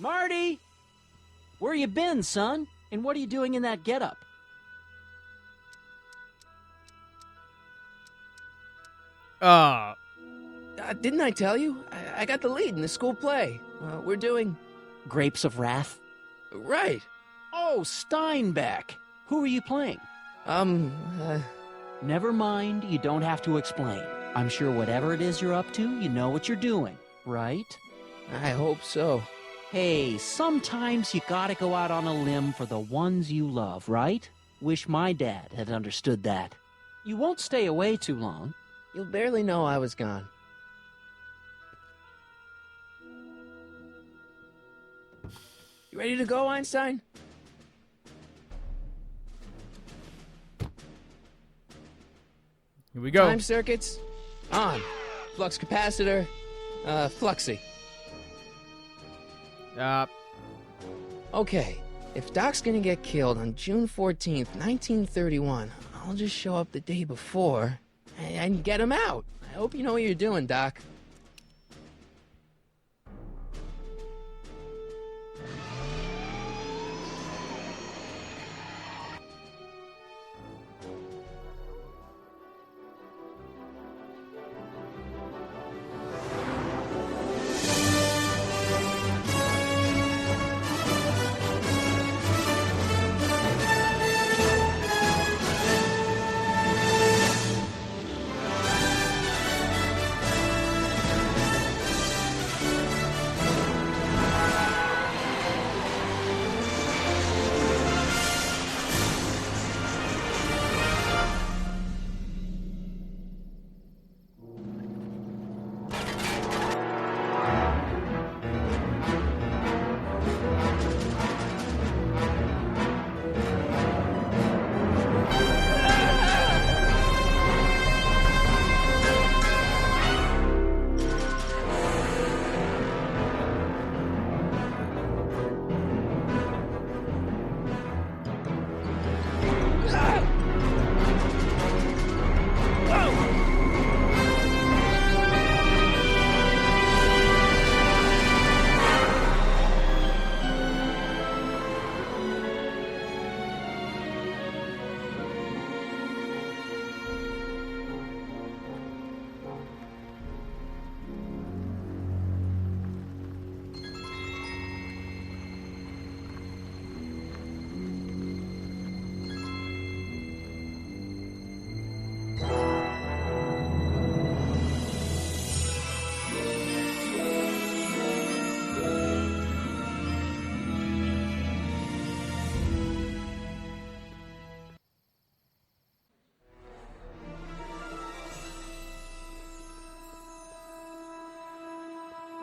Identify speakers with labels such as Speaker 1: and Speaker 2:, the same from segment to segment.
Speaker 1: Marty! Where you been, son? And what are you doing in that getup?
Speaker 2: Didn't I tell you? I got the lead in the school play. We're doing...
Speaker 1: Grapes of Wrath?
Speaker 2: Right.
Speaker 1: Oh, Steinbeck! Who are you playing? Never mind, you don't have to explain. I'm sure whatever it is you're up to, you know what you're doing, right?
Speaker 2: I hope so.
Speaker 1: Hey, sometimes you gotta go out on a limb for the ones you love, right? Wish my dad had understood that. You won't stay away too long.
Speaker 2: You'll barely know I was gone. You ready to go, Einstein?
Speaker 3: Here we go.
Speaker 2: Time circuits, on. Flux capacitor, fluxy. Okay, if Doc's gonna get killed on June 14th, 1931, I'll just show up the day before and get him out. I hope you know what you're doing, Doc.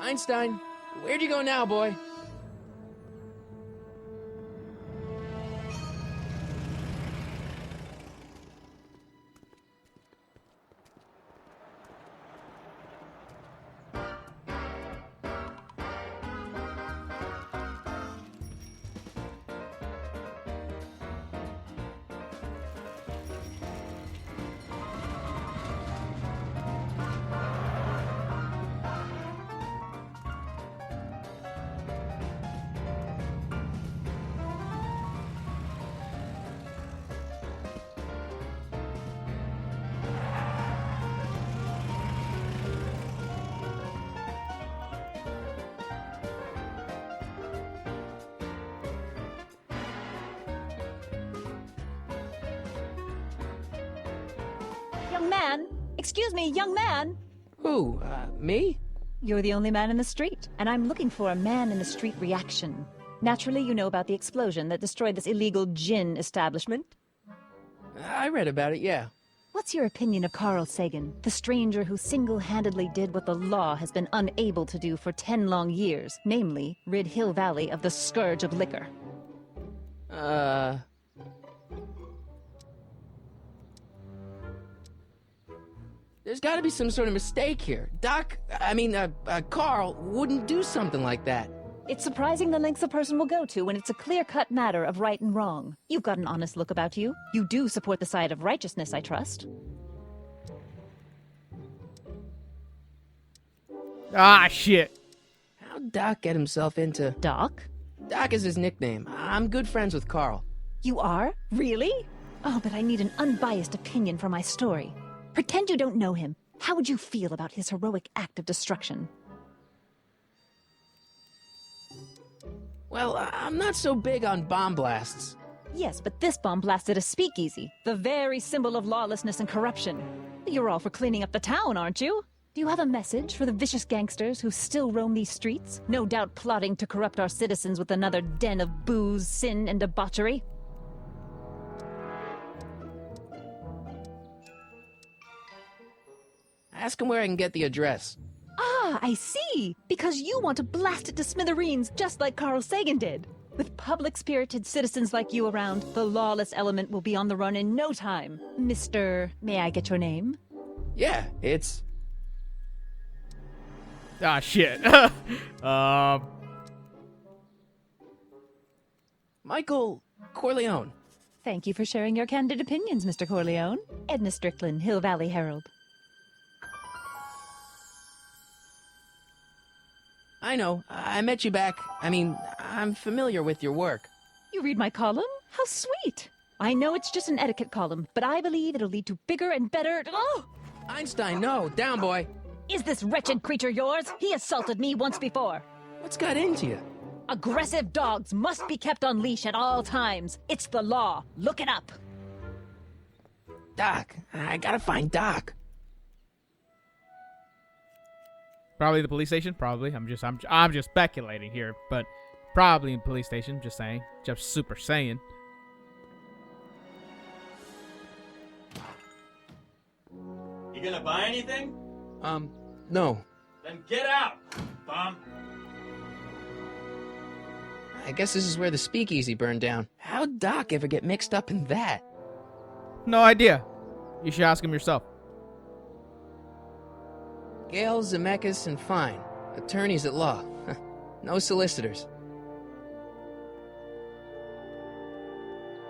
Speaker 2: Einstein, where'd you go now, boy?
Speaker 4: Young man! Excuse me, young man!
Speaker 2: Who, me?
Speaker 4: You're the only man in the street, and I'm looking for a man-in-the-street reaction. Naturally, you know about the explosion that destroyed this illegal gin establishment.
Speaker 2: I read about it, yeah.
Speaker 4: What's your opinion of Carl Sagan, the stranger who single-handedly did what the law has been unable to do for 10 long years, namely, rid Hill Valley of the scourge of liquor?
Speaker 2: There's gotta be some sort of mistake here. Carl wouldn't do something like that.
Speaker 4: It's surprising the lengths a person will go to when it's a clear-cut matter of right and wrong. You've got an honest look about you. You do support the side of righteousness, I trust.
Speaker 3: Ah, shit.
Speaker 2: How how'd Doc get himself into...
Speaker 4: Doc?
Speaker 2: Doc is his nickname. I'm good friends with Carl.
Speaker 4: You are? Really? Oh, but I need an unbiased opinion for my story. Pretend you don't know him. How would you feel about his heroic act of destruction?
Speaker 2: Well, I'm not so big on bomb blasts.
Speaker 4: Yes, but this bomb blasted a speakeasy, the very symbol of lawlessness and corruption. You're all for cleaning up the town, aren't you? Do you have a message for the vicious gangsters who still roam these streets, no doubt plotting to corrupt our citizens with another den of booze, sin, and debauchery?
Speaker 2: Ask him where I can get the address.
Speaker 4: Ah, I see! Because you want to blast it to smithereens just like Carl Sagan did. With public-spirited citizens like you around, the lawless element will be on the run in no time. Mr. May I get your name?
Speaker 2: Yeah, it's...
Speaker 3: Ah, shit.
Speaker 2: Michael Corleone.
Speaker 4: Thank you for sharing your candid opinions, Mr. Corleone. Edna Strickland, Hill Valley Herald.
Speaker 2: I know. I met you back. I'm familiar with your work.
Speaker 4: You read my column? How sweet! I know it's just an etiquette column, but I believe it'll lead to bigger and better... Oh!
Speaker 2: Einstein, no. Down, boy.
Speaker 4: Is this wretched creature yours? He assaulted me once before.
Speaker 2: What's got into you?
Speaker 4: Aggressive dogs must be kept on leash at all times. It's the law. Look it up.
Speaker 2: Doc. I gotta find Doc.
Speaker 3: Probably the police station. Probably. I'm just speculating here, but probably in police station. Just saying. Just super saying.
Speaker 5: You gonna buy anything?
Speaker 2: No.
Speaker 5: Then get out, bum.
Speaker 2: I guess this is where the speakeasy burned down. How'd Doc ever get mixed up in that?
Speaker 3: No idea. You should ask him yourself.
Speaker 2: Gale, Zemeckis, and Fine. Attorneys at law. No solicitors.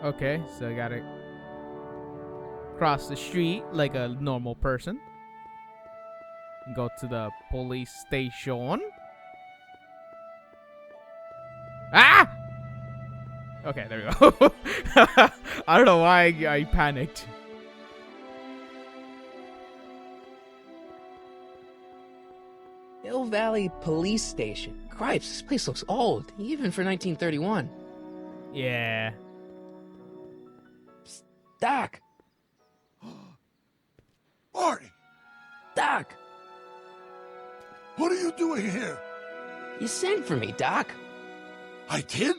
Speaker 3: Okay, so I gotta cross the street like a normal person. And go to the police station. Ah! Okay, there we go. I don't know why I panicked.
Speaker 2: Hill Valley Police Station. Cripes, this place looks old, even for 1931.
Speaker 3: Yeah.
Speaker 2: Psst, Doc!
Speaker 6: Marty,
Speaker 2: Doc!
Speaker 6: what are you doing here?
Speaker 2: You sent for me, Doc.
Speaker 6: I did?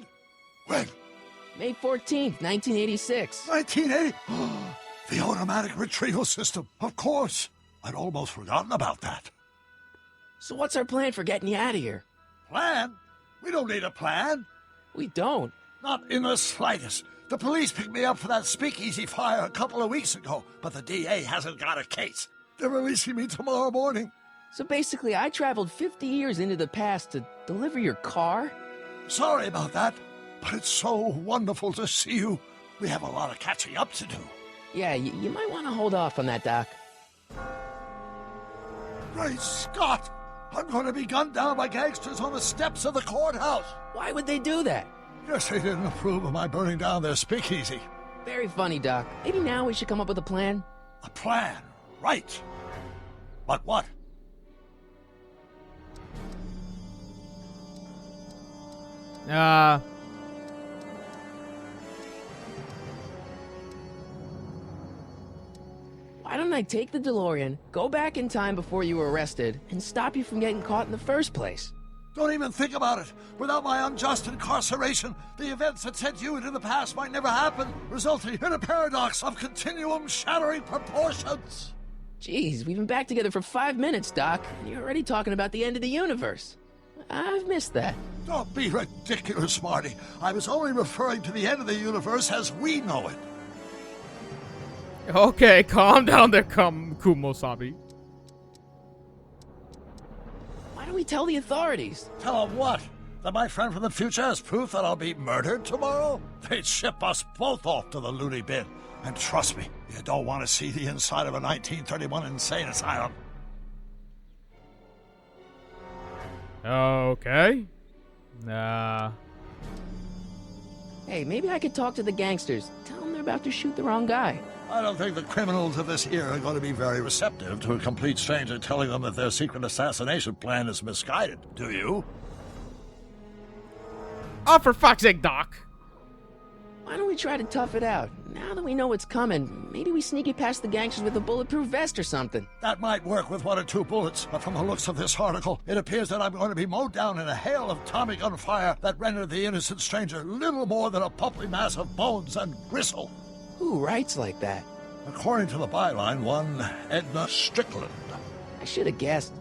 Speaker 6: When?
Speaker 2: May 14th, 1986.
Speaker 6: 1980? The automatic retrieval system. Of course. I'd almost forgotten about that.
Speaker 2: So what's our plan for getting you out of here?
Speaker 6: Plan? We don't need a plan.
Speaker 2: We don't.
Speaker 6: Not in the slightest. The police picked me up for that speakeasy fire a couple of weeks ago, but the DA hasn't got a case. They're releasing me tomorrow morning.
Speaker 2: So basically, I traveled 50 years into the past to deliver your car?
Speaker 6: Sorry about that, but it's so wonderful to see you. We have a lot of catching up to do.
Speaker 2: Yeah, you might want to hold off on that, Doc.
Speaker 6: Great Scott! I'm going to be gunned down by gangsters on the steps of the courthouse.
Speaker 2: Why would they do that?
Speaker 6: Guess they didn't approve of my burning down their speakeasy.
Speaker 2: Very funny, Doc. Maybe now we should come up with a plan?
Speaker 6: A plan, right. But what?
Speaker 2: Why don't I take the DeLorean, go back in time before you were arrested, and stop you from getting caught in the first place?
Speaker 6: Don't even think about it. Without my unjust incarceration, the events that sent you into the past might never happen, resulting in a paradox of continuum-shattering proportions.
Speaker 2: Jeez, we've been back together for 5 minutes, Doc, and you're already talking about the end of the universe. I've missed that.
Speaker 6: Don't be ridiculous, Marty. I was only referring to the end of the universe as we know it.
Speaker 3: Okay, calm down there, Kumosabi.
Speaker 2: Why don't we tell the authorities?
Speaker 6: Tell them what? That my friend from the future has proof that I'll be murdered tomorrow? They'd ship us both off to the loony bin. And trust me, you don't want to see the inside of a 1931 insane asylum.
Speaker 3: Okay.
Speaker 2: Hey, maybe I could talk to the gangsters. Tell them they're about to shoot the wrong guy.
Speaker 6: I don't think the criminals of this era are going to be very receptive to a complete stranger telling them that their secret assassination plan is misguided. Do you?
Speaker 3: Oh, for fuck's sake, Doc.
Speaker 2: Why don't we try to tough it out? Now that we know what's coming, maybe we sneak it past the gangsters with a bulletproof vest or something.
Speaker 6: That might work with 1 or 2 bullets, but from the looks of this article, it appears that I'm going to be mowed down in a hail of Tommy gun fire that rendered the innocent stranger little more than a pulpy mass of bones and gristle.
Speaker 2: Who writes like that?
Speaker 6: According to the byline, one Edna Strickland.
Speaker 2: I should have guessed.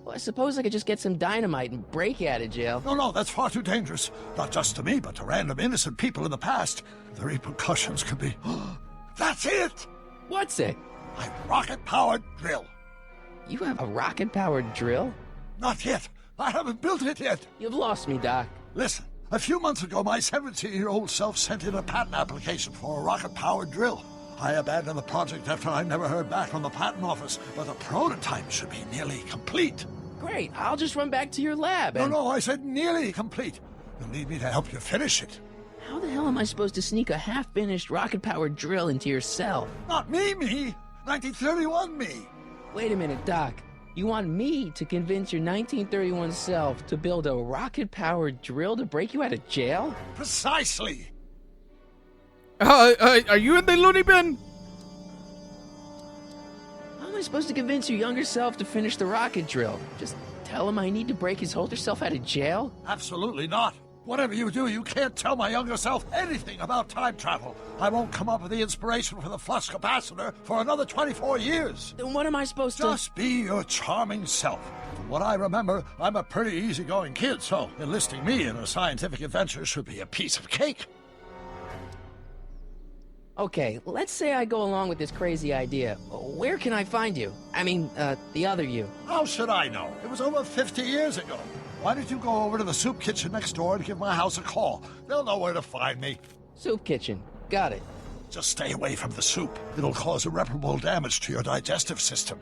Speaker 2: Well, I suppose I could just get some dynamite and break out of jail.
Speaker 6: No, that's far too dangerous. Not just to me, but to random innocent people in the past. The repercussions could be... That's it!
Speaker 2: What's it?
Speaker 6: My rocket-powered drill.
Speaker 2: You have a rocket-powered drill?
Speaker 6: Not yet. I haven't built it yet.
Speaker 2: You've lost me, Doc.
Speaker 6: Listen, a few months ago, my 17-year-old self sent in a patent application for a rocket-powered drill. I abandoned the project after I never heard back from the patent office, but the prototype should be nearly complete.
Speaker 2: Great, I'll just run back to your lab and...
Speaker 6: No, I said nearly complete. You'll need me to help you finish it.
Speaker 2: How the hell am I supposed to sneak a half-finished rocket-powered drill into your cell?
Speaker 6: Not me. 1931 me.
Speaker 2: Wait a minute, Doc. You want me to convince your 1931 self to build a rocket-powered drill to break you out of jail?
Speaker 6: Precisely.
Speaker 3: Are you in the loony bin?
Speaker 2: How am I supposed to convince your younger self to finish the rocket drill? Just tell him I need to break his older self out of jail?
Speaker 6: Absolutely not. Whatever you do, you can't tell my younger self anything about time travel. I won't come up with the inspiration for the flux capacitor for another 24 years.
Speaker 2: Then what am I supposed to...
Speaker 6: Just be your charming self. From what I remember, I'm a pretty easygoing kid, so enlisting me in a scientific adventure should be a piece of cake.
Speaker 2: Okay, let's say I go along with this crazy idea. Where can I find you? I mean, the other you.
Speaker 6: How should I know? It was over 50 years ago. Why don't you go over to the soup kitchen next door and give my house a call? They'll know where to find me.
Speaker 2: Soup kitchen. Got it.
Speaker 6: Just stay away from the soup. It'll cause irreparable damage to your digestive system.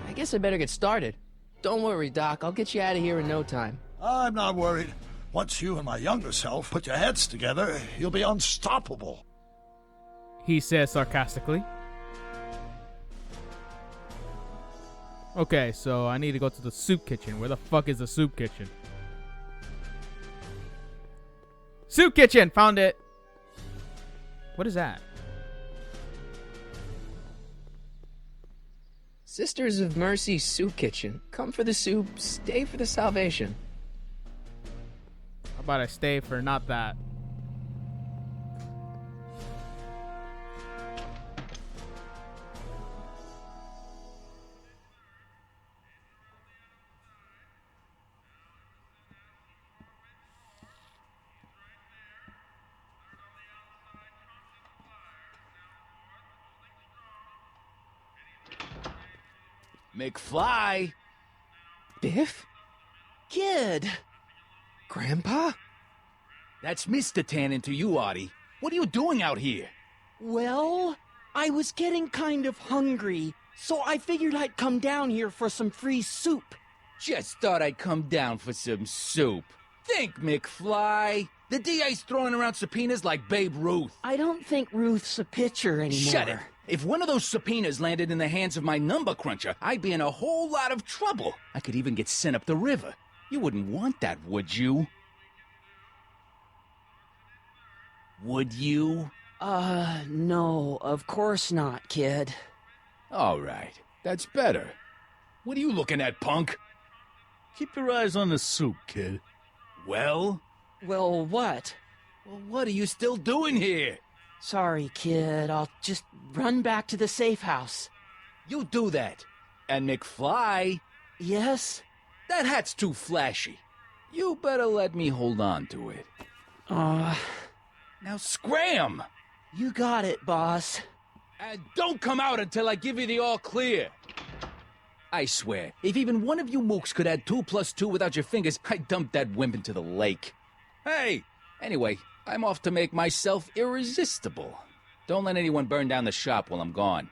Speaker 2: I guess I better get started. Don't worry, Doc. I'll get you out of here in no time.
Speaker 6: I'm not worried. Once you and my younger self put your heads together, you'll be unstoppable.
Speaker 3: He says sarcastically. Okay, so I need to go to the soup kitchen. Where the fuck is the soup kitchen? Soup kitchen! Found it! What is that?
Speaker 2: Sisters of Mercy Soup Kitchen. Come for the soup, stay for the salvation.
Speaker 3: How about I stay for not that?
Speaker 7: McFly!
Speaker 2: Biff?
Speaker 7: Kid!
Speaker 2: Grandpa?
Speaker 7: That's Mr. Tannen to you, Artie. What are you doing out here?
Speaker 1: Well, I was getting kind of hungry, so I figured I'd come down here for some free soup.
Speaker 7: Just thought I'd come down for some soup. Think, McFly. The DA's throwing around subpoenas like Babe Ruth.
Speaker 1: I don't think Ruth's a pitcher anymore.
Speaker 7: Shut it. If one of those subpoenas landed in the hands of my number cruncher, I'd be in a whole lot of trouble. I could even get sent up the river. You wouldn't want that, would you? Would you?
Speaker 1: No, of course not, kid.
Speaker 7: All right. That's better. What are you looking at, punk?
Speaker 8: Keep your eyes on the soup, kid.
Speaker 7: Well?
Speaker 1: Well, what?
Speaker 7: Well, what are you still doing here?
Speaker 1: Sorry, kid. I'll just run back to the safe house.
Speaker 7: You do that. And McFly,
Speaker 1: Yes?
Speaker 7: that hat's too flashy. You better let me hold on to it. Now scram!
Speaker 1: You got it, boss.
Speaker 7: And don't come out until I give you the all clear. I swear, if even one of you mooks could add 2 + 2 without your fingers, I'd dump that wimp into the lake. Hey! Anyway, I'm off to make myself irresistible. Don't let anyone burn down the shop while I'm gone.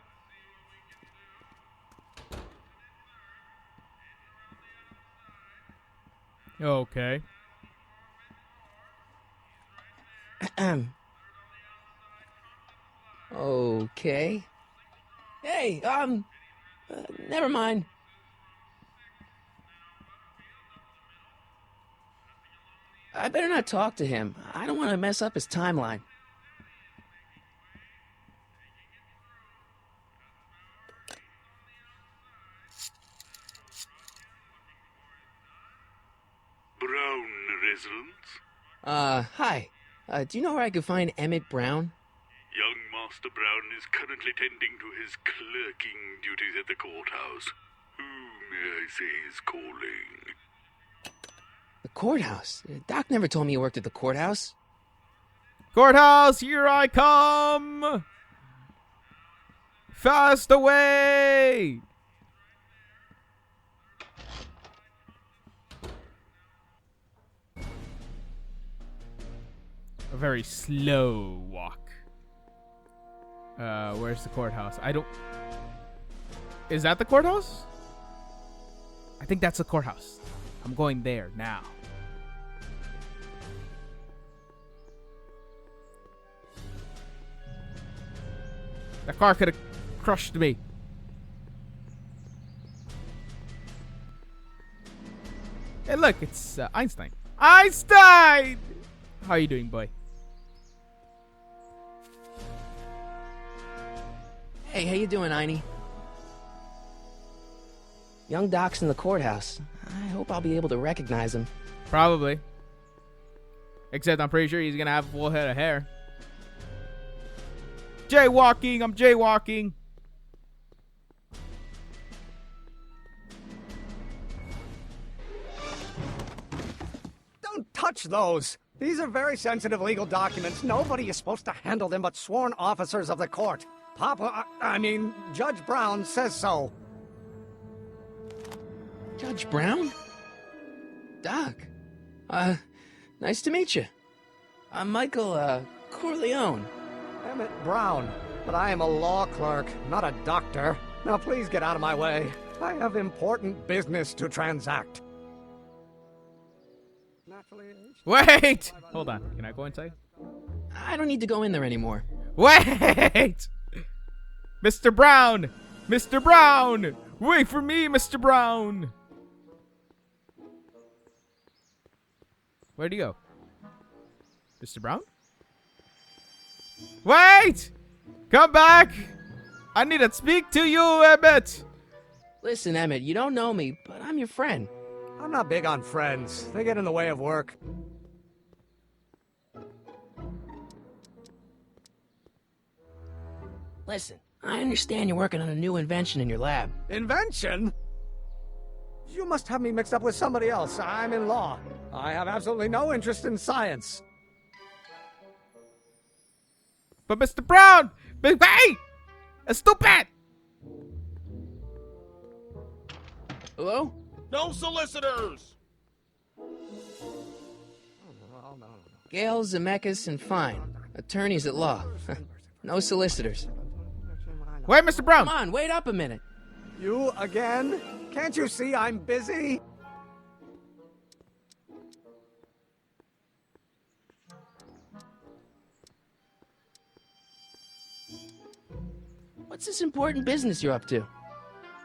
Speaker 3: Okay.
Speaker 2: Okay. Hey, never mind. I better not talk to him. I don't want to mess up his timeline.
Speaker 9: Brown residence?
Speaker 2: Hi. Do you know where I could find Emmett Brown?
Speaker 9: Young Master Brown is currently tending to his clerking duties at the courthouse. Who may I say is calling?
Speaker 2: The courthouse? Doc never told me he worked at the courthouse.
Speaker 3: Courthouse, here I come! Fast away! A very slow walk. Where's the courthouse? I don't... Is that the courthouse? I think that's the courthouse. I'm going there now. The car could have crushed me. Hey, look, it's Einstein. Einstein! How you doing, boy?
Speaker 2: Hey, how you doing, Einie? Young Doc's in the courthouse. I hope I'll be able to recognize him.
Speaker 3: Probably. Except I'm pretty sure he's gonna have a full head of hair. Jaywalking! I'm jaywalking!
Speaker 10: Don't touch those! These are very sensitive legal documents. Nobody is supposed to handle them but sworn officers of the court. Judge Brown says so.
Speaker 2: Judge Brown? Doc. Nice to meet you. I'm Michael, Corleone.
Speaker 10: Emmett Brown. But I am a law clerk, not a doctor. Now please get out of my way. I have important business to transact.
Speaker 3: Wait! Hold on. Can I go inside?
Speaker 2: I don't need to go in there anymore.
Speaker 3: Wait! Mr. Brown! Mr. Brown! Wait for me, Mr. Brown! Where'd he go? Mr. Brown? Wait! Come back! I need to speak to you, Emmett!
Speaker 2: Listen, Emmett, you don't know me, but I'm your friend.
Speaker 10: I'm not big on friends. They get in the way of work.
Speaker 2: Listen, I understand you're working on a new invention in your lab.
Speaker 10: Invention? You must have me mixed up with somebody else. I'm in law. I have absolutely no interest in science.
Speaker 3: But Mr. Brown! Hey! Stupid!
Speaker 2: Hello?
Speaker 11: No solicitors!
Speaker 2: Gale, Zemeckis, and Fine. Attorneys at law. No solicitors.
Speaker 3: Wait, Mr. Brown!
Speaker 2: Come on, wait up a minute.
Speaker 10: You again? Can't you see I'm busy?
Speaker 2: What's this important business you're up to?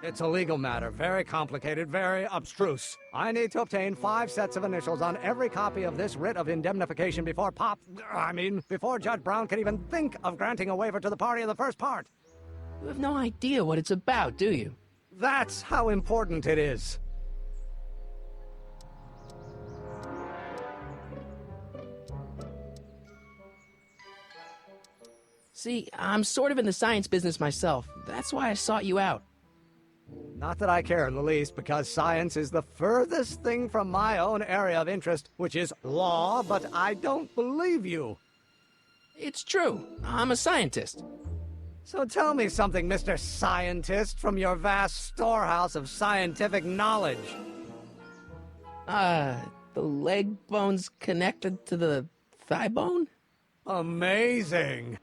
Speaker 10: It's a legal matter, very complicated, very abstruse. I need to obtain 5 sets of initials on every copy of this writ of indemnification before before Judge Brown can even think of granting a waiver to the party in the first part.
Speaker 2: You have no idea what it's about, do you?
Speaker 10: That's how important it is.
Speaker 2: See, I'm sort of in the science business myself. That's why I sought you out.
Speaker 10: Not that I care in the least, because science is the furthest thing from my own area of interest, which is law, but I don't believe you.
Speaker 2: It's true. I'm a scientist.
Speaker 10: So tell me something, Mr. Scientist, from your vast storehouse of scientific knowledge.
Speaker 2: The leg bone's connected to the thigh bone?
Speaker 10: Amazing.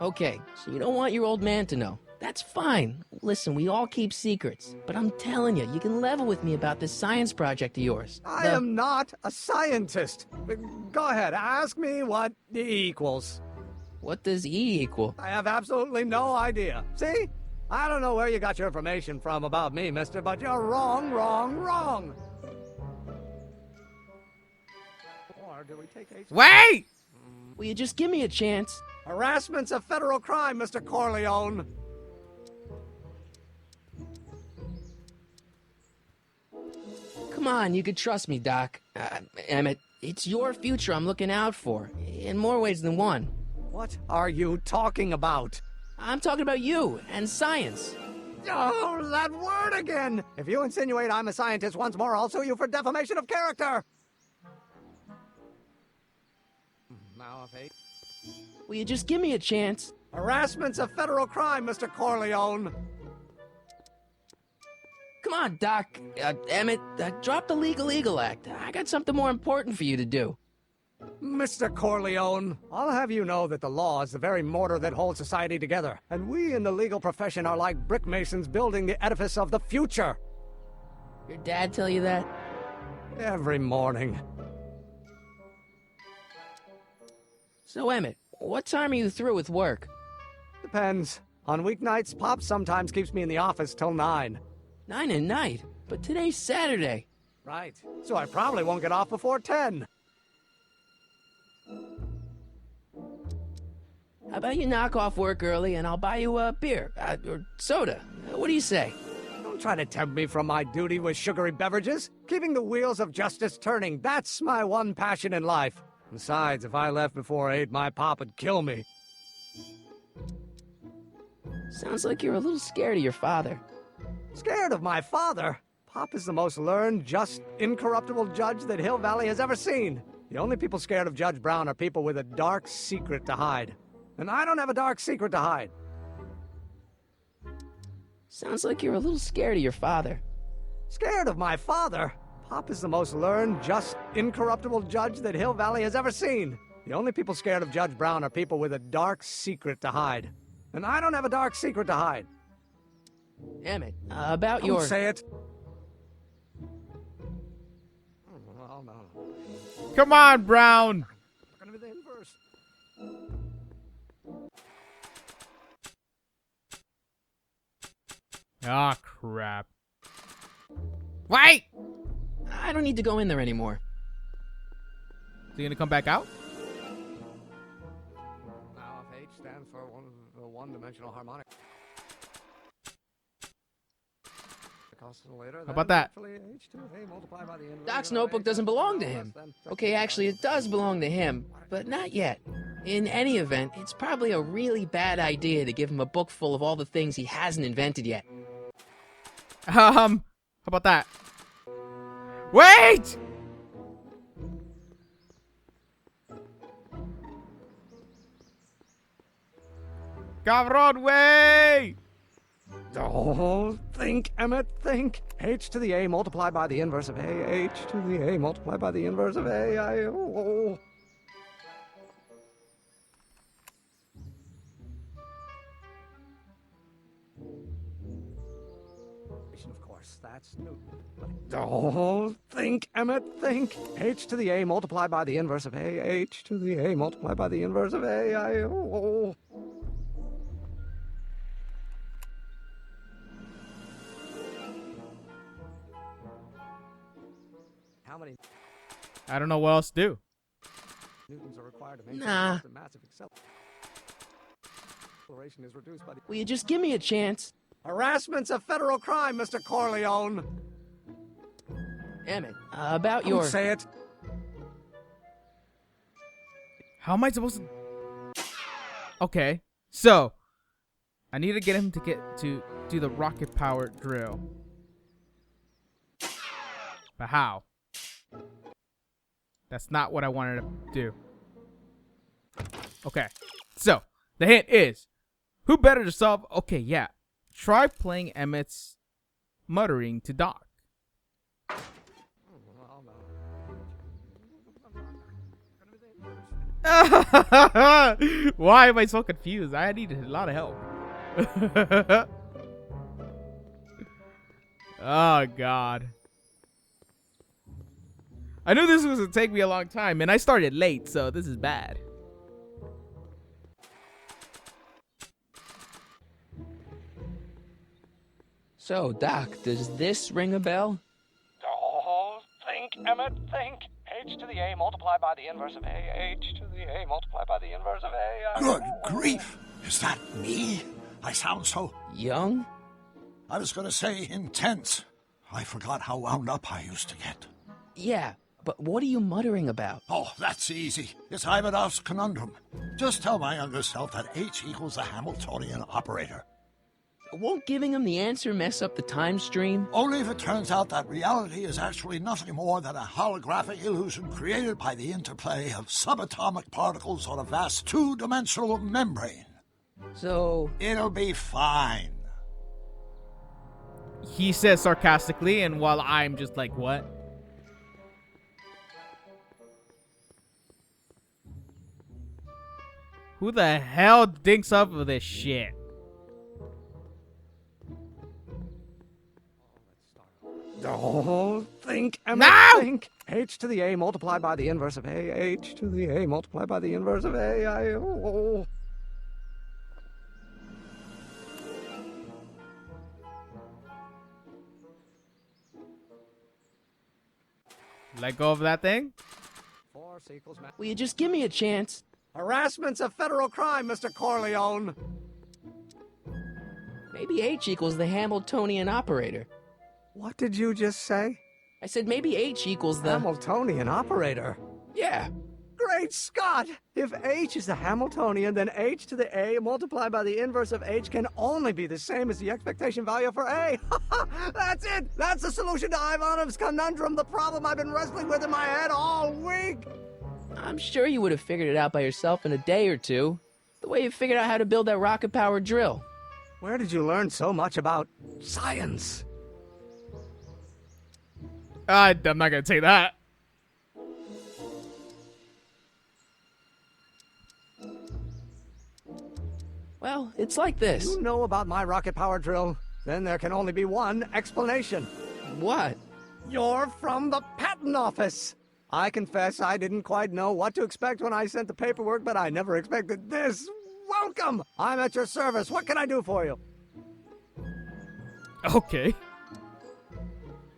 Speaker 2: Okay, so you don't want your old man to know. That's fine. Listen, we all keep secrets. But I'm telling you, you can level with me about this science project of yours.
Speaker 10: I am not a scientist. Go ahead, ask me what E equals.
Speaker 2: What does E equal?
Speaker 10: I have absolutely no idea. See? I don't know where you got your information from about me, mister, but you're wrong, wrong, wrong. Or do we take H?
Speaker 3: Wait!
Speaker 2: Will you just give me a chance?
Speaker 10: Harassment's a federal crime, Mr. Corleone.
Speaker 2: Come on, you could trust me, Doc. Emmett, it's your future I'm looking out for, in more ways than one.
Speaker 10: What are you talking about?
Speaker 2: I'm talking about you and science.
Speaker 10: Oh, that word again! If you insinuate I'm a scientist once more, I'll sue you for defamation of character! Now if hate.
Speaker 2: Will you just give me a chance?
Speaker 10: Harassment's a federal crime, Mr. Corleone.
Speaker 2: Come on, Doc. Emmett, drop the Legal Eagle Act. I got something more important for you to do.
Speaker 10: Mr. Corleone, I'll have you know that the law is the very mortar that holds society together, and we in the legal profession are like brick masons building the edifice of the future.
Speaker 2: Your dad tell you that?
Speaker 10: Every morning.
Speaker 2: So, Emmett, what time are you through with work?
Speaker 10: Depends. On weeknights, Pop sometimes keeps me in the office till 9.
Speaker 2: 9 at night? But today's Saturday.
Speaker 10: Right. So I probably won't get off before 10.
Speaker 2: How about you knock off work early and I'll buy you a beer, or soda. What do you say?
Speaker 10: Don't try to tempt me from my duty with sugary beverages. Keeping the wheels of justice turning, that's my one passion in life. Besides, if I left before 8, my pop would kill me.
Speaker 2: Sounds like you're a little scared of your father.
Speaker 10: Scared of my father? Pop is the most learned, just, incorruptible judge that Hill Valley has ever seen. The only people scared of Judge Brown are people with a dark secret to hide. And I don't have a dark secret to hide.
Speaker 2: Sounds like you're a little scared of your father.
Speaker 10: Scared of my father? Pop is the most learned, just, incorruptible judge that Hill Valley has ever seen. The only people scared of Judge Brown are people with a dark secret to hide. And I don't have a dark secret to hide.
Speaker 2: Emmett, about
Speaker 10: Don't
Speaker 2: your...
Speaker 10: say it. Oh, no.
Speaker 3: Come on, Brown!
Speaker 10: Gonna be the inverse.
Speaker 3: Ah, crap. Wait!
Speaker 2: I don't need to go in there anymore.
Speaker 3: So you gonna come back out?
Speaker 10: Now, if H stands for one-dimensional harmonic.
Speaker 3: How about that?
Speaker 2: Doc's notebook doesn't belong to him. Okay, actually, it does belong to him, but not yet. In any event, it's probably a really bad idea to give him a book full of all the things he hasn't invented yet.
Speaker 3: How about that? Wait! Cabron, wait!
Speaker 10: Oh, think, Emmett, think. H to the A multiplied by the inverse of A. H to the A multiplied by the inverse of A. Oh. Of course, that's Newton. Oh, think, Emmett, think. H to the A multiplied by the inverse of A. H to the A multiplied by the inverse of A. Oh. How many
Speaker 3: I don't know what else to do.
Speaker 10: newtons are required to make
Speaker 2: Nah.
Speaker 10: the massive acceleration is reduced by the...
Speaker 2: Will you just give me a chance?
Speaker 10: Harassment's a federal crime, Mr. Corleone.
Speaker 2: Emmett, about
Speaker 10: Don't
Speaker 2: your...
Speaker 10: say it.
Speaker 3: How am I supposed to... Okay, so I need to get him to do the rocket power drill. But how? That's not what I wanted to do. Okay, so the hint is, who better to solve? Okay, yeah. Try playing Emmett's muttering to Doc. Why am I so confused? I need a lot of help. Oh, God. I knew this was going to take me a long time, and I started late, so this is bad.
Speaker 2: So, Doc, does this ring a bell?
Speaker 10: Oh, think, Emmett, think. H to the A multiplied by the inverse of A. H to the A multiplied by the inverse of A.
Speaker 6: Good grief! Is that me? I sound so...
Speaker 2: Young?
Speaker 6: I was going to say intense. I forgot how wound up I used to get.
Speaker 2: Yeah, but what are you muttering about?
Speaker 6: Oh, that's easy. It's Ivanov's conundrum. Just tell my younger self that H equals a Hamiltonian operator.
Speaker 2: Won't giving him the answer mess up the time stream?
Speaker 6: Only if it turns out that reality is actually nothing more than a holographic illusion created by the interplay of subatomic particles on a vast two-dimensional membrane.
Speaker 2: So...
Speaker 6: It'll be fine.
Speaker 3: He says sarcastically, and while I'm just like, what? Who the hell thinks up of this shit?
Speaker 10: Oh, think, Emmett,
Speaker 3: No!
Speaker 10: think. H to the A multiplied by the inverse of A. H to the A multiplied by the inverse of A.
Speaker 3: Let go of that thing?
Speaker 10: Force equals...
Speaker 2: Will you just give me a chance?
Speaker 10: Harassment's a federal crime, Mr. Corleone.
Speaker 2: Maybe H equals the Hamiltonian operator.
Speaker 10: What did you just say?
Speaker 2: I said maybe H equals the...
Speaker 10: Hamiltonian operator?
Speaker 2: Yeah.
Speaker 10: Great Scott! If H is the Hamiltonian, then H to the A multiplied by the inverse of H can only be the same as the expectation value for A. That's it! That's the solution to Ivanov's conundrum, the problem I've been wrestling with in my head all week!
Speaker 2: I'm sure you would have figured it out by yourself in a day or two. The way you figured out how to build that rocket-powered drill.
Speaker 10: Where did you learn so much about science?
Speaker 3: I'm not gonna say that.
Speaker 2: Well, it's like this.
Speaker 10: You know about my rocket power drill? Then there can only be one explanation.
Speaker 2: What?
Speaker 10: You're from the patent office. I confess I didn't quite know what to expect when I sent the paperwork, but I never expected this. Welcome! I'm at your service. What can I do for you?
Speaker 3: Okay.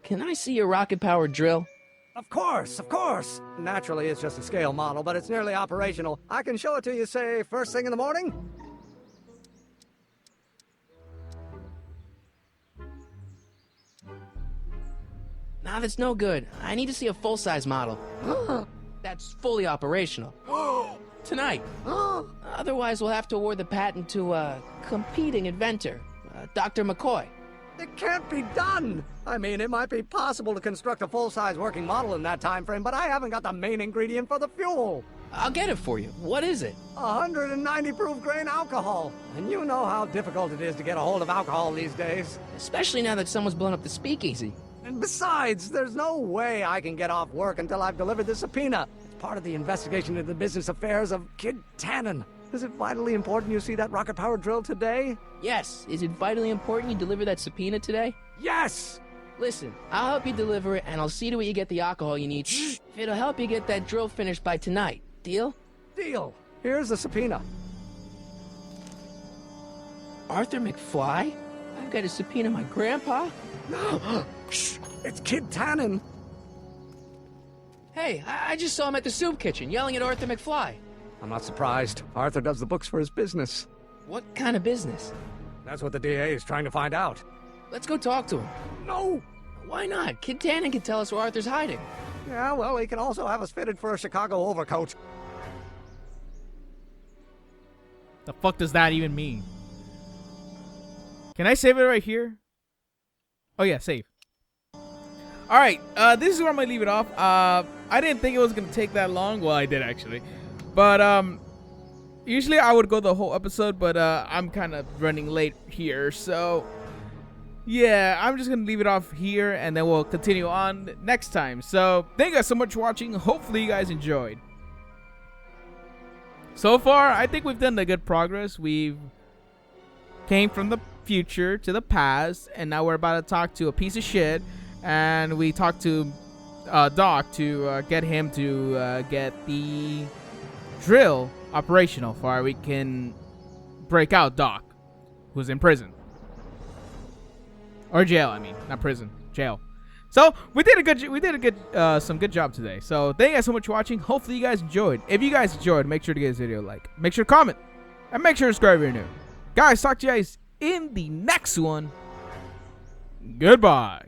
Speaker 2: Can I see your rocket-powered drill?
Speaker 10: Of course, of course. Naturally, it's just a scale model, but it's nearly operational. I can show it to you, say, first thing in the morning?
Speaker 2: Nah, that's no good. I need to see a full-size model. That's fully operational. Tonight. Otherwise, we'll have to award the patent to a competing inventor, Dr. McCoy.
Speaker 10: It can't be done! I mean, it might be possible to construct a full-size working model in that time frame, but I haven't got the main ingredient for the fuel.
Speaker 2: I'll get it for you. What is it?
Speaker 10: 190 proof grain alcohol. And you know how difficult it is to get a hold of alcohol these days.
Speaker 2: Especially now that someone's blown up the speakeasy.
Speaker 10: And besides, there's no way I can get off work until I've delivered the subpoena. It's part of the investigation into the business affairs of Kid Tannen. Is it vitally important you see that rocket-powered drill today?
Speaker 2: Yes. Is it vitally important you deliver that subpoena today?
Speaker 10: Yes!
Speaker 2: Listen, I'll help you deliver it, and I'll see to it you get the alcohol you need. If it'll help you get that drill finished by tonight. Deal?
Speaker 10: Deal. Here's the subpoena.
Speaker 2: Arthur McFly? I've got to subpoena my grandpa?
Speaker 10: Shh! It's Kid Tannen.
Speaker 2: Hey, I just saw him at the soup kitchen, yelling at Arthur McFly.
Speaker 10: I'm not surprised. Arthur does the books for his business.
Speaker 2: What kind of business?
Speaker 10: That's what the DA is trying to find out.
Speaker 2: Let's go talk to him.
Speaker 10: No!
Speaker 2: Why not? Kid Tannen can tell us where Arthur's hiding.
Speaker 10: Yeah, well, he can also have us fitted for a Chicago overcoat.
Speaker 3: The fuck does that even mean? Can I save it right here? Oh yeah, save. Alright, this is where I'm gonna leave it off. I didn't think it was gonna take that long. Well, I did actually. But usually I would go the whole episode, but I'm kind of running late here, so yeah, I'm just gonna leave it off here, and then we'll continue on next time. So thank you guys so much for watching. Hopefully you guys enjoyed. so far, I think we've done a good progress. We've came from the future to the past, and now we're about to talk to a piece of shit. And we talked to Doc to get him to get the drill operational for we can break out Doc, who's in prison. Or jail, I mean, not prison, jail. So we did some good job today. So thank you guys so much for watching. Hopefully you guys enjoyed. If you guys enjoyed, make sure to give this video a like. Make sure to comment. And make sure to subscribe if you're new. Guys, talk to you guys in the next one. Goodbye.